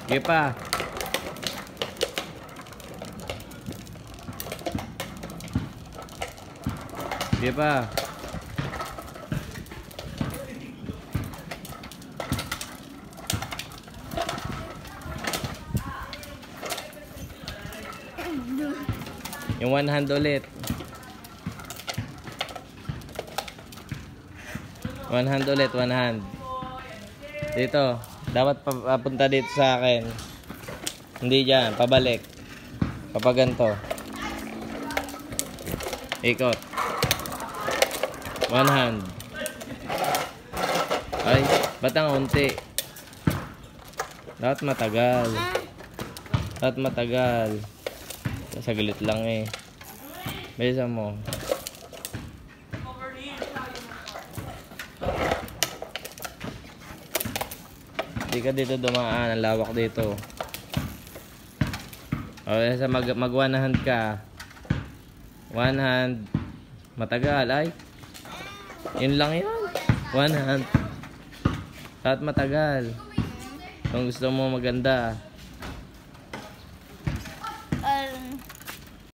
Sige pa. Sige pa. Yung one hand ulit. One hand ulit, one hand. Dito. Dapat papunta dito sa akin. Hindi dyan, pabalik. Papaganto. Ikot. One hand. Ay, ba't ang unti? Dapat matagal. Dapat matagal. Saglit lang eh. Bilisan mo. Hindi ka dito dumaan. Ang lawak dito. O, sa mag one hand ka. One hand. Matagal. Ay. Yun lang yun. One hand. Dapat matagal. Kung gusto mo maganda.